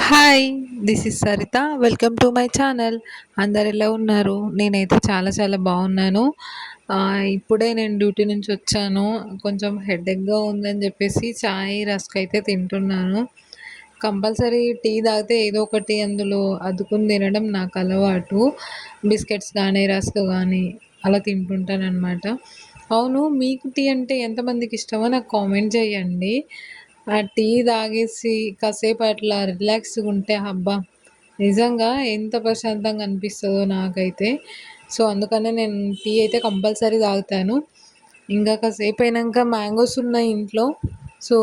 Hi! This is Saritha. Welcome to my channel. అందరు ఎలా ఉన్నారు? నేనైతే చాలా చాలా బాగున్నాను. ఇప్పుడే నేను డ్యూటీ నుంచి వచ్చాను. కొంచెం హెడేక్‌గా ఉందని చెప్పేసి చాయ్, రస్క్ అయితే తింటున్నాను. కంపల్సరీ టీ తాగితే ఏదో ఒకటి అందులో అద్దుకొని తినడం నాకు అలవాటు. బిస్కెట్స్ గానీ, రస్క్ గానీ అలా తింటుంటాననమాట. అవును, మీకు టీ అంటే ఎంతమందికి ఇష్టమో నాకు కామెంట్ చేయండి. ఆ టీ తాగేసి కాసేపు అట్లా రిలాక్స్‌గా ఉంటే అబ్బా! నిజంగా ఎంత ప్రశాంతంగా అనిపిస్తదో నాకైతే. సో, అందుకనే నేను టీ అయితే కంపల్సరీ తాగుతాను. ఇంకా కాసేపు అయినంక మ్యాంగోస్ ఉన్నాయి ఇంట్లో. సో,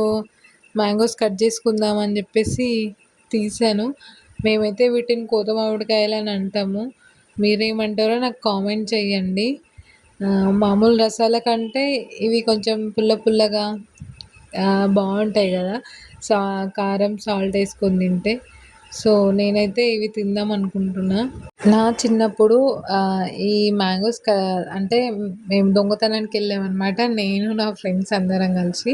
మ్యాంగోస్ కట్ చేసుకుందాం అని చెప్పేసి తీశాను. మేమైతే వీటిని కోత మామిడికాయలని అంటాము. మీరేమంటారో నాకు కామెంట్ చేయండి. మామూలు రసాల కంటే ఇవి కొంచెం పుల్ల పుల్లగా బావుంటాయి గదా! సా కారం, సాల్ట్ ఏసుకొని తింటే. సో, నేనైతే ఇవి తిందాం అనుకుంటున్నా. నా చిన్నప్పుడు ఈ మ్యాంగోస్ అంటే మేము దొంగతనానికెళ్ళామనమాట. నేను, నా ఫ్రెండ్స్ అందరం కలిసి.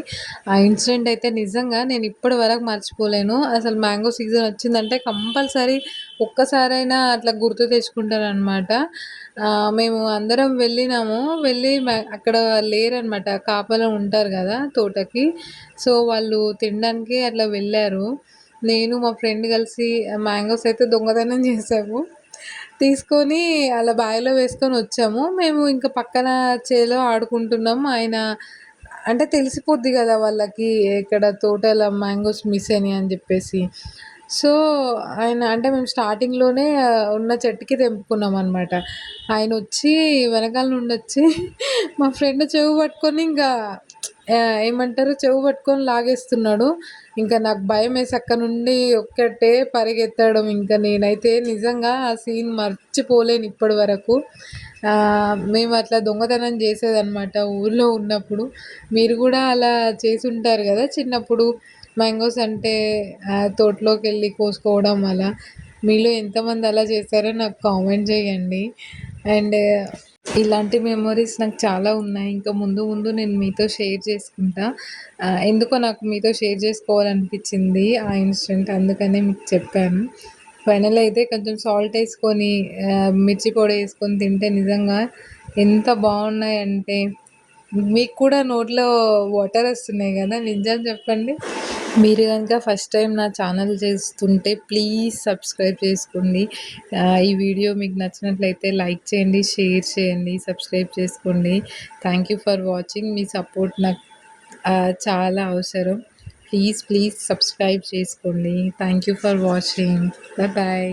ఆ ఇన్సిడెంట్ అయితే నిజంగా నేను ఇప్పటి వరకు మర్చిపోలేను. అసలు మ్యాంగో సీజన్ వచ్చిందంటే కంపల్సరీ ఒక్కసారైనా అట్లా గుర్తు తెచ్చుకుంటాననమాట. మేము అందరం వెళ్ళినాము. వెళ్ళి అక్కడ లేరనమాట. కాపలా ఉంటారు గదా తోటకి. సో, వాళ్ళు తినడానికి అట్లా వెళ్ళారు. నేను మా ఫ్రెండ్ కలిసి మ్యాంగోస్ అయితే దొంగతనం చేసాము. తీసుకొని అలా బ్యాగ్‌లో వేసుకొని వచ్చాము. మేము ఇంక పక్కన చేలో ఆడుకుంటున్నాం. ఆయన అంటే తెలిసిపోద్ది గదా వాళ్ళకి ఎక్కడ తోటల మ్యాంగోస్ మిస్ అయినాయి అని జెప్పేసి. సో, ఆయన అంటే మేము స్టార్టింగ్‌లోనే ఉన్న చెట్టుకి తెంపుకున్నామనమాట. ఆయనొచ్చి వెనకాల నుండొచ్చి మా ఫ్రెండ్ చెవి పట్టుకొని ఇంకా ఏమంటారు, చెవి పట్టుకొని లాగేస్తున్నాడు. ఇంకా నాకు భయమేసి అక్కడి నుండి ఒక్కటే పరిగెత్తడం. ఇంకా నేనైతే నిజంగా ఆ సీన్ మర్చిపోలేను ఇప్పటి వరకు. మేము అట్లా దొంగతనం చేసేదనమాట ఊర్లో ఉన్నప్పుడు. మీరు కూడా అలా చేసుంటారు కదా చిన్నప్పుడు. మ్యాంగోస్ అంటే తోటలోకెళ్ళి కోసుకోవడం అలా. మీలో ఎంతమంది అలా చేశారో నాకు కామెంట్ చేయండి. అండ్ ఇలాంటి మెమోరీస్ నాకు చాలా ఉన్నాయి. ఇంకా ముందు ముందు నేను మీతో షేర్ చేసుకుంటా. ఎందుకో నాకు మీతో షేర్ చేసుకోవాలనిపించింది ఆ ఇన్సిడెంట్. అందుకనే మీకు చెప్పాను. ఫైనల్ అయితే కొంచెం సాల్ట్ ఏసుకొని మిర్చి పొడి ఏసుకొని తింటే నిజంగా ఎంత బాగున్నాయంటే మీకు కూడా నోట్లో వాటర్ వస్తున్నాయి కదా! నిజం చెప్పండి. మీరు గనుక ఫస్ట్ టైం నా ఛానల్ చేస్తుంటే ప్లీజ్ సబ్స్క్రైబ్ చేసుకోండి. ఈ వీడియో మీకు నచ్చినట్లయితే లైక్ చేయండి, షేర్ చేయండి, సబ్స్క్రైబ్ చేసుకోండి. Thank you for watching. మీ సపోర్ట్ నాకు చాలా అవసరం. ప్లీజ్ సబ్స్క్రైబ్ చేసుకోండి. Thank you for watching. Bye.